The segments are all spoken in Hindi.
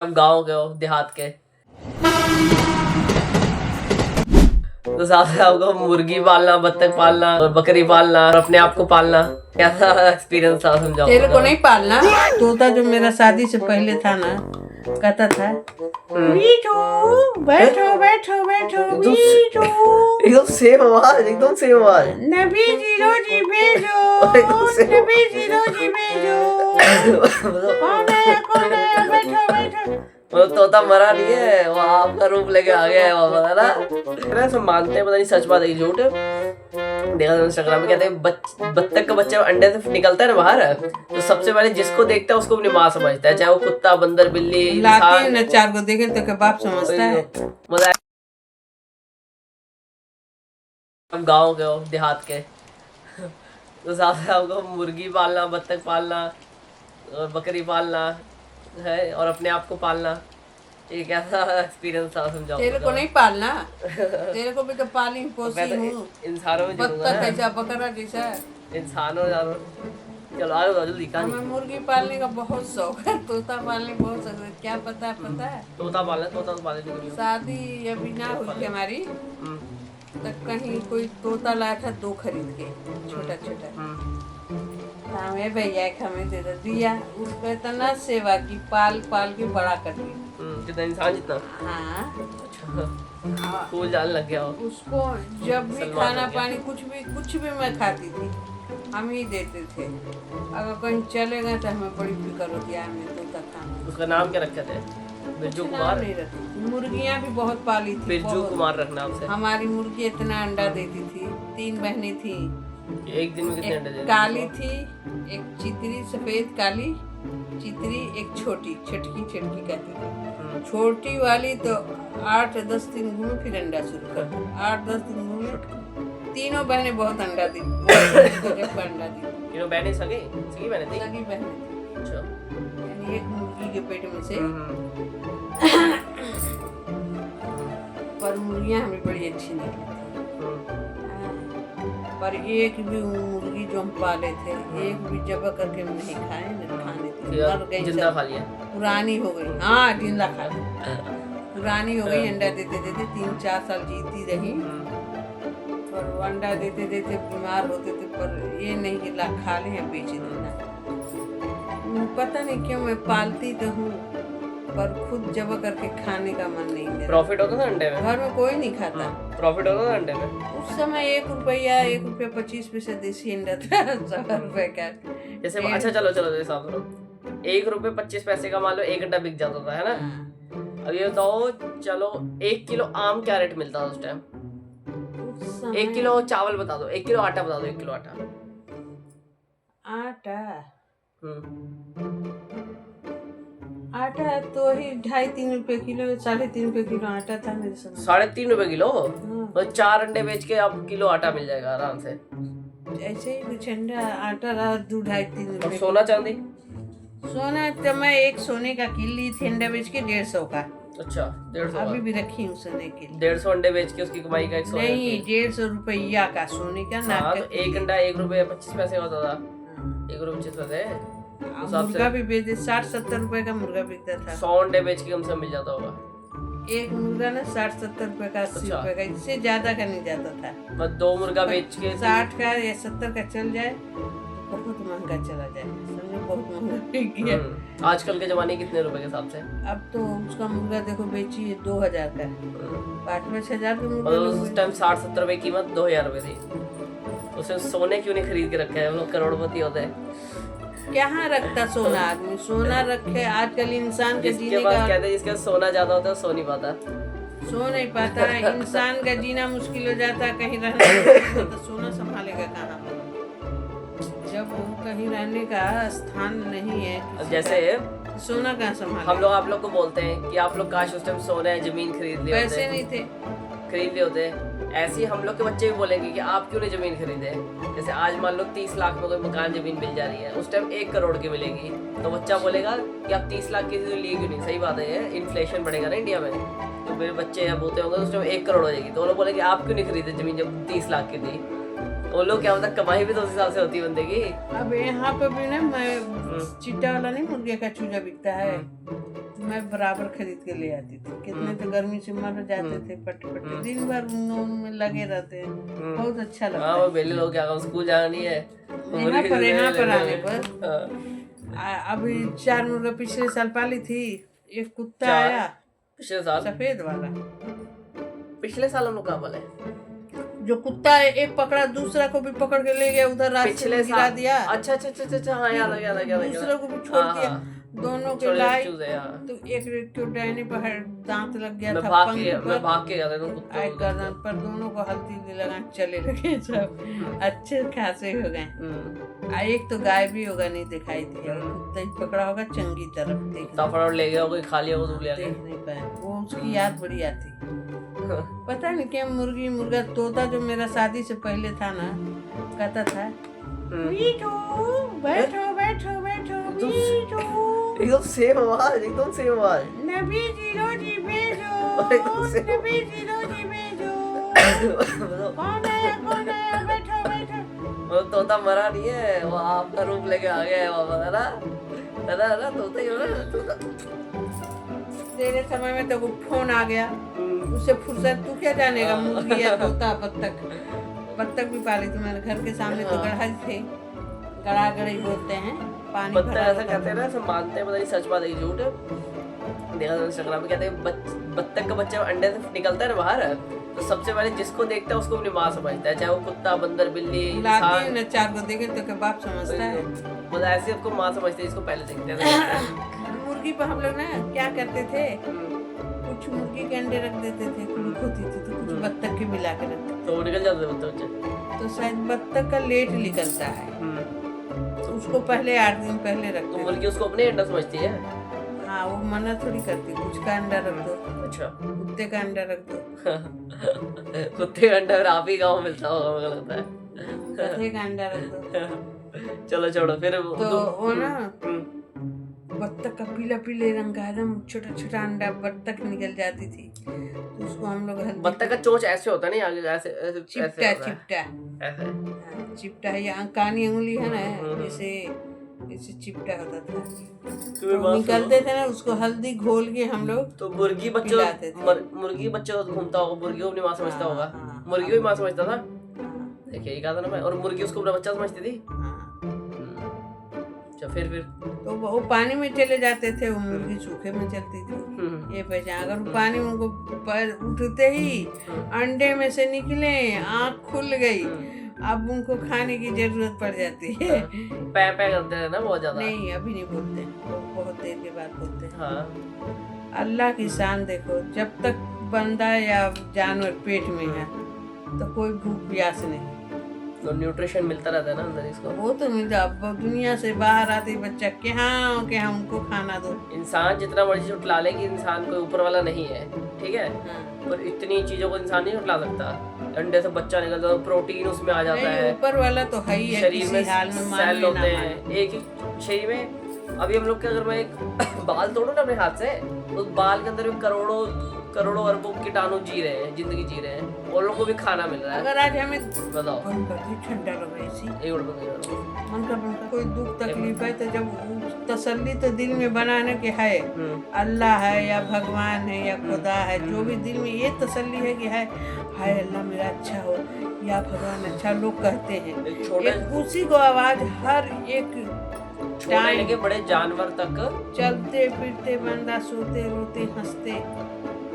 हम गाँव के हो, देहात के, तो साथ में आपको मुर्गी पालना, बत्तख पालना और बकरी पालना और अपने आप को पालना, कैसा एक्सपीरियंस था समझाओ। तेरे को नहीं पालना। तोता जो मेरा शादी से पहले था ना, कहता था मीठू बैठो बैठो बैठो मीठू, एकदम सेम आवाज, एकदम सेम आवाज। नबी जी रोजी भेजो, नबी जी रोजी भेजो, कौन है बैठो बैठो। मतलब तोता मरा नहीं है, वो आपका रूप लेके आ गया है वापस, है ना। सब मानते हैं, पता नहीं सच बात है कि झूठ। देखा था इंस्टाग्राम में, कहते हैं बत्तख का बच्चा अंडे से निकलता है ना बाहर, तो सबसे पहले जिसको देखता है उसको अपनी माँ समझता है, चाहे वो कुत्ता, बंदर, बिल्ली, इंसान। न चार को देखे तो के बाप समझता है। मतलब हम गाँव के हो, देहात के, तो साथ में आपको मुर्गी पालना, बत्तख पालना और बकरी पालना है और अपने आप को पालना, ये कैसा एक्सपीरियंस था समझाओ। तेरे को नहीं पालना। तेरे को भी तो पाली पोसी हूँ। इंसानों में जुड़ूंगा बत्तख ना, ऐसा बकरा जैसा। इंसानों जानवर। चलो आ जाओ जल्दी, कहानी। हमें मुर्गी पालने का बहुत शौक है, तोता पालने का बहुत शौक है। क्या पता है तोता पालना, तोता तो पालने के लिए। शादी अभी ना हुई थी हमारी, तो कहीं कोई तोता लाया था 2 खरीद के, छोटा छोटा। हमें भैया एक हमें दे दिया, उसको इतना सेवा की, पाल पाल के बड़ा कर दिया। कितना इंसान जितना। हाँ, फूल जाने लग गया हो। उसको जब भी खाना पानी कुछ भी मैं खाती थी, हम ही देते थे। अगर कहीं चले गए तो हमें बड़ी फिक्र होती है, हमें तोता खाना। उसका नाम क्या रखे थे? बिरजू कुमार नहीं रखी। मुर्गियाँ भी बहुत पाली थी। बिरजू कुमार रखना उसे। हमारी मुर्गी इतना अंडा देती थी, 3 बहनें थी। एक दिन में कितने अंडे देती? काली थी, एक चितरी, सफेद काली चितरी, एक छोटी छटकी कहती थी। छोटी वाली तो 8-10 दिन घूमे, फिर अंडा शुरू कर। 8-10 दिन घूमे। तीनों बहनें बहुत अंडा दी, अंडा दी। तीनों बहनें सगी बहनें थी? सगी बहनें थी। अच्छा। यानी एक मुर्गी के पेट में से। पर मुर्गियाँ हमें बड़ी अच्छी निकली थी। पर एक भी मुर्गी जो हम पाले थे, एक भी जबा करके नहीं खाए, न खाने थे, मर गई, जिंदा खा लिया। पुरानी हो गई। हाँ, जिंदा खा लिया, पुरानी हो गई। अंडा देते देते 3-4 साल जीती रही, पर वो अंडा देते देते बीमार होते थे। पर ये नहीं कि ला खा ले या बेच देना। पता नहीं क्यों मैं पालती तो हूँ, पर खुद जब करके खाने का मन नहीं है। प्रॉफिट होता था अंडे में? घर में कोई नहीं खाता। प्रॉफिट होता था अंडे में? उस समय 1 रुपया 1 रुपया 25 पैसे देसी अंडा था। 100 रुपए का जैसे। अच्छा चलो हिसाब करो, 1 रुपए 25 पैसे का मान लो एक अंडा बिक जाता था, है ना। अब ये बताओ, चलो 1 किलो आम क्या रेट मिलता था उस टाइम? 1 किलो चावल बता दो, 1 किलो आटा बता दो। 1 किलो आटा आटा तो ही 2.5-3 रुपए किलो, 3.5 रुपए किलो आटा था मेरे समय। 3.5 रुपए किलो? तो 4 अंडे बेच के आप किलो आटा मिल जाएगा आराम से। ऐसे ही कुछ अंडा आटा रहा 2-2.5-3 रुपए। सोना चांदी? सोना तो मैं एक सोने का किल ली थी अंडा बेच के, 150 का। अच्छा, 150? अभी भी रखी हूँ सोने के लिए। 150 अंडे बेच के उसकी कमाई का 100? नहीं, 150 रुपया का सोने का ना। तो एक अंडा 1 रुपये 25 पैसे का होता था। 1 रुपये 25 पैसे। मुर्गा भी बेच 60-70 रुपए का मुर्गा बिकता था। 100 अंडे बेच के कम से मिल जाता होगा एक मुर्गा ना 60-70 रुपए का, 80 रुपए का, इससे ज्यादा का नहीं जाता था। बस 2 मुर्गा बेच के 60 का या 70 का चल जाए, बहुत महंगा चला जाए, समझो बहुत महंगा बिक गया। आजकल के जमाने कितने रुपए के हिसाब से? अब तो उसका मुर्गा देखो बेची है 2000 का, 5-5 का मुर्गा। उस टाइम 60-70 रुपए कीमत 2000 रुपए थी। उसे सोने क्यों नहीं खरीद के रखा है? हम लोग करोड़पति होते हैं। कहाँ रखता सोना आदमी? सोना रखे आजकल इंसान के जीने जिसके का, पास कहते हैं जिसका सोना ज्यादा होता है सो नहीं पाता। सो नहीं पाता है, इंसान का जीना मुश्किल हो जाता है। कहीं रहने तो सोना संभालेगा कहाँ? जब कहीं रहने का स्थान नहीं है, अब जैसे सोना कहाँ संभालेगा? हम लोग आप लोग को बोलते हैं कि आप लोग काश उस टाइम सोना जमीन खरीद लिए होते, पैसे नहीं थे, खरीद लिए होते। ऐसे ही हम लोग के बच्चे भी बोलेंगे कि आप क्यों नहीं जमीन खरीदे। जैसे आज मान लो 30 लाख में कोई मकान जमीन मिल जा रही है, उस टाइम 1 करोड़ की मिलेगी, तो बच्चा बोलेगा कि आप 30 लाख की लिए क्यों नहीं। सही बात है, ये इन्फ्लेशन बढ़ेगा ना इंडिया में, तो मेरे बच्चे अब होते होंगे उस टाइम 1 करोड़ हो जाएगी, तो वो लोग बोलेंगे आप क्यों नहीं खरीदे जमीन जब 30 लाख की थी। वो लोग क्या होता कमाई भी तो उस हिसाब से होती है बंदे की। अब यहाँ पे भी ना मैं चिट्टा वाला नहीं मुर्गे का चूजा बिकता है, मैं बराबर खरीद के ले आती थी। कितने तो गर्मी से मर जाते थे पट्टे पट्टे, दिन भर उनमें लगे रहते हैं, बहुत अच्छा लगता हाँ वो बेले लोग क्या स्कूल जाना नहीं है है। यहाँ पर आने पर अभी 4 मुर्गा पिछले साल पाली थी। एक कुत्ता आया पिछले साल, सफेद वाला। पिछले साल हम लोग कहाँ पाले? जो कुत्ता है एक पकड़ा, दूसरा को भी पकड़ के ले गया उधर रास्ते पिछले में गिरा दिया। अच्छा अच्छा अच्छा अच्छा, हाँ याद आ गया, याद आ गया। दूसरे को भी छोड़ दिया, दोनों के लाई। तो एक को डायने पर दांत लग गया था, मैं भाग के गया था आई गर्दन पर, दोनों को हल्दी लगा चले लगे, सब अच्छे खासे हो गए। एक तो गाय भी होगा नहीं दिखाई दिया, कुत्ता ही पकड़ा होगा चंगी तरफ देखने ले गया होगा, खा लिया होगा, देख नहीं पाए। वो उसकी याद बड़ी आती। पता नहीं क्या मुर्गी मुर्गा तोता जो मेरा शादी से पहले था ना, कहता था मीठू बैठो बैठो बैठो मीठू, एकदम सेम आवाज, एकदम सेम आवाज। नबी जी रोटी भेजो, नबी जी रोटी भेजो, कौन आया बैठो बैठो। वो तोता मरा नहीं है, वो आपका रूप लेके आ गया है वापस, है ना तोता ही हो ना तोता। तेरे समय में तो वो फोन आ गया, उससे फुर्सत तू क्या जानेगा। मुर्गी या तोता, बत्तख भी पाली थी मैंने घर के सामने। तो गढ़ा थे, गड़ा गड़ी बोलते हैं, पानी बत्तख ऐसा कहते हैं ना, सब मानते हैं, पता नहीं सच बात है झूठ। देखा था इंस्टाग्राम में, कहते हैं बत्तख का बच्चा अंडे से निकलता है ना बाहर, तो सबसे पहले जिसको देखता है उसको अपनी माँ समझता है, चाहे वो कुत्ता बंदर बिल्ली इंसान। न 4 को देखे तो बाप समझता है, मतलब ऐसे आपको माँ समझते हैं, इसको पहले देखते हैं। मुर्गी पर हम लोग ना क्या करते थे, कुछ मुर्गी के अंडे रख देते थे, कुछ होती थी तो कुछ बत्तख के मिला के रखते थे, तो वो निकल जाते बच्चे। तो शायद बत्तख का लेट निकलता है, तो उसको पहले 8 दिन पहले रखते। तो मुर्गी उसको अपने अंडा समझती है। हाँ वो मना थोड़ी करती, कुछ का अंडा रख दो। अच्छा, कुत्ते का अंडा रख दो। कुत्ते का अंडा आप ही गाँव मिलता होगा मुझे लगता है। कुत्ते का अंडा रख दो। चलो छोड़ो फिर। तो वो ना बत्तख का पीला पीले रंग का एकदम छोटा छोटा अंडा बत्तख निकल जाती थी, तो उसको हम लोग बत्तख का चोंच ऐसे होता नहीं, आगे ऐसे चिपटा ऐसे चिपटा है, या कानी उंगली है ना, जैसे चिपटा होता था, तो निकलते थे ना, उसको हल्दी घोल के हम लोग। तो मुर्गी बच्चों घूमता होगा, मुर्गी को अपनी माँ समझता होगा, मुर्गी को भी माँ समझता था। देखिए कहा था ना मैं, और मुर्गी उसको अपना बच्चा समझती थी। फिर तो वो पानी में चले जाते थे, वो मुर्गी सूखे में चलती थी। ये पहचान, अगर वो पानी में उनको उठते ही अंडे में से निकले, आँख खुल गई, अब उनको खाने की जरूरत पड़ जाती है। पै करते हैं ना बहुत ज्यादा। नहीं अभी नहीं बोलते, बहुत देर के बाद बोलते हैं। हाँ। अल्लाह की शान देखो, जब तक बंदा या जानवर पेट में है तो कोई भूख प्यास नहीं, तो न्यूट्रिशन मिलता रहता है ना अंदर इसको। वो तो मिलता, अब दुनिया से बाहर आते बच्चा कि हाँ कि हमको खाना दो। इंसान जितना मर्जी उठला ले कि इंसान कोई ऊपर वाला नहीं है, ठीक है, पर इतनी चीजों को इंसान नहीं उठला सकता। अंडे से बच्चा निकलता है, प्रोटीन उसमें आ जाता है, ऊपर वाला तो है ही है, शरीर में हाल में सेल होते हैं एक एक शरीर में। अभी हम लोग के अगर मैं एक बाल तोड़ू ना अपने हाथ से, तो बाल के अंदर भी करोड़ों अरबों कीटाणु जी रहे हैं, जिंदगी जी रहे हैं, और लोगों को भी खाना मिल रहा है। अगर आज हमें बताओ ठंडा लगे मन का कोई दुख तकलीफ है, तो जब तसल्ली तो दिल में बनाने के है, अल्लाह है या भगवान है या खुदा है, जो भी दिल में ये तसल्ली है कि है हाय अल्लाह मेरा अच्छा हो या भगवान अच्छा, लोग कहते हैं। एक उसी को आवाज हर एक छोटे के बड़े जानवर तक, चलते फिरते बंदा, सोते रोते हंसते,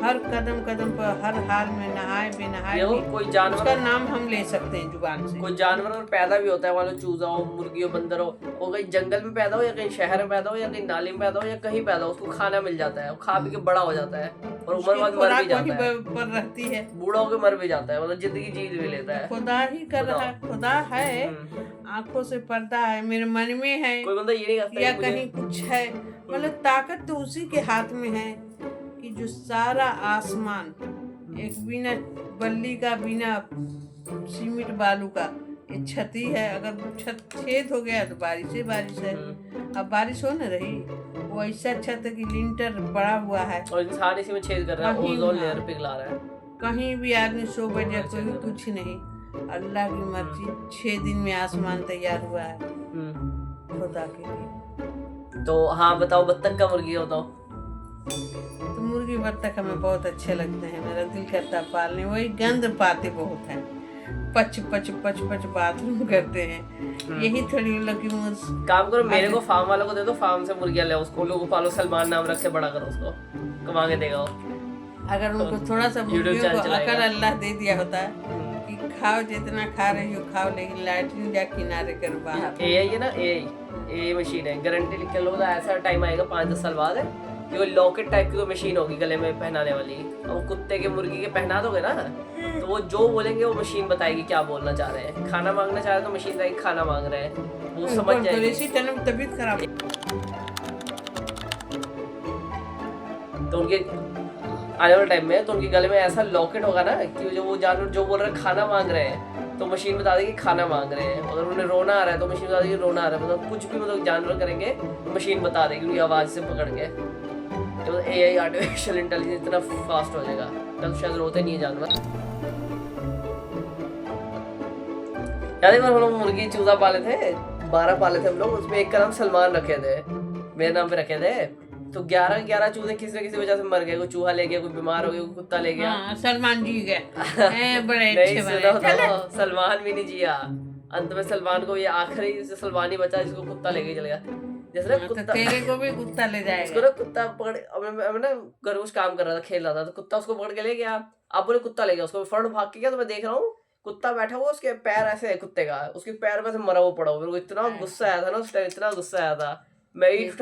हर कदम कदम पर, हर हाल में, नहाए बेनहाए भी, कोई जानवर उसका नाम हम ले सकते हैं जुबान से। कोई जानवर अगर पैदा भी होता है, मान लो चूजा हो, मुर्गी हो, बंदर हो, वो कहीं जंगल में पैदा हो या कहीं शहर में पैदा हो या कहीं नाली में पैदा हो या कहीं पैदा हो, उसको खाना मिल जाता है, वो खा पी के बड़ा हो जाता है, और उम्र बाद मर भी जाता है, पर रहती है, बूढ़ा होकर मर भी जाता है, मतलब जिंदगी जी भी लेता है। खुदा ही कर रहा है, खुदा है, आंखों से पर्दा है, मेरे मन में है, कोई बंदा ये नहीं कहता या कहीं कुछ है, मतलब ताकत तो उसी के हाथ में है कि जो सारा आसमान एक बिना बल्ली का, बिना सीमेंट बालू का ये छती है, अगर छत छेद हो गया तो बारिश है। अब बारिश हो न रही, वो ऐसा छत है कि लिंटर पड़ा हुआ है, और इंसान इसी में छेद कर रहा है, ओजोन लेयर पिघला रहा है। कहीं भी आदमी 100 बजे कोई कुछ नहीं, अल्लाह की मर्जी 6 दिन में आसमान तैयार हुआ है हम्म। खुदा के लिए। तो हाँ बताओ, बत्तख का मुर्गी बताओ। तो मुर्गी बत्तख हमें बहुत अच्छे लगते हैं, मेरा दिल करता है पालने। वही गंद पाते बहुत हैं, पच पच पच पच बाथरूम करते हैं। यही थोड़ी लोग की काम करो, मेरे को फार्म वालों को दे दो, फार्म से मुर्गियां ले आओ, उसको लोगों पालो, सलमान नाम रख के बड़ा करो उसको, कमा के देगा वो। अगर उनको थोड़ा सा YouTube मुर्गियों चैनल को चलाएगा। अकल अल्लाह दे दिया होता है कि खाओ जितना खा रही हो खाओ, लेकिन लैट्रिन जा किनारे करो बाहर। एआई है ना, एआई मशीन है, गारंटी लिख के लो, ऐसा टाइम आएगा 5-10 साल बाद कि वो लॉकेट टाइप की कोई मशीन होगी गले में पहनाने वाली, और कुत्ते के मुर्गी के पहना दोगे ना, तो वो जो बोलेंगे वो मशीन बताएगी क्या बोलना चाह रहे हैं। खाना मांगना चाह रहे हैं तो मशीन बताएगी खाना मांग रहे हैं, वो समझ जाएगी। इसी टाइम तबीयत खराब। तो उनके आने वाले टाइम में तो उनके गले में ऐसा लॉकेट होगा ना कि जो वो जानवर जो बोल रहे हैं खाना मांग रहे हैं, तो मशीन बता देगी खाना मांग रहे हैं। अगर उन्हें रोना आ रहा है तो मशीन बता देगी रोना आ रहा है। मतलब कुछ भी मतलब जानवर करेंगे तो मशीन बता देगी उनकी आवाज़ से पकड़ के। तो एआई आर्टिफिशियल इंटेलिजेंस इतना फास्ट हो जाएगा, तब शायद रोते नहीं है जानवर। याद है हम लोग मुर्गी चूजा पाले थे, 12 पाले थे हम लोग, उसमें एक का नाम सलमान रखे थे, मेरे नाम पे रखे थे। तो 11 चूजे किसी न किसी वजह से मर गए, कोई चूहा ले गया, कोई बीमार हो गया, कोई कुत्ता ले गया। हाँ, सलमान जी गए बड़े नहीं अच्छे सुनो बने। तो सलमान भी नहीं जिया, अंत में सलमान को ये आखिरी सलमान ही बचा जिसको कुत्ता लेके चले गया। जैसे ना तो कुत्ता, तेरे को भी कुत्ता ले उसको जाएगा। ना कुत्ता पकड़, अब मैं ना घर में कुछ काम कर रहा था, खेल रहा था, तो कुत्ता उसको पकड़ के ले गया। अब बोले कुत्ता ले गया उसको, फौरन भाग के गया, तो मैं देख रहा हूँ कुत्ता बैठा हुआ, उसके पैर ऐसे है कुत्ते का, उसके पैर में से मरा हुआ पड़ा हुआ। मेरे को इतना गुस्सा आया था ना उस टाइम, इतना गुस्सा आया था, मैं एक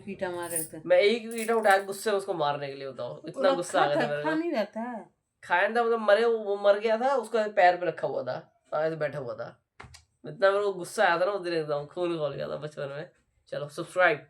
कीटा मारे थे, मैं एक ईटा उठाया गुस्से में उसको मारने के लिए, बताओ इतना गुस्सा आ गया था मेरे खा को। नहीं रहता है, खाया था मतलब मरे, वो मर गया था, उसका पैर पे रखा हुआ था, ऐसे बैठा हुआ था। इतना मेरे को गुस्सा आया था ना उस दिन, एकदम खून खौल गया था बचपन में। चलो सब्सक्राइब।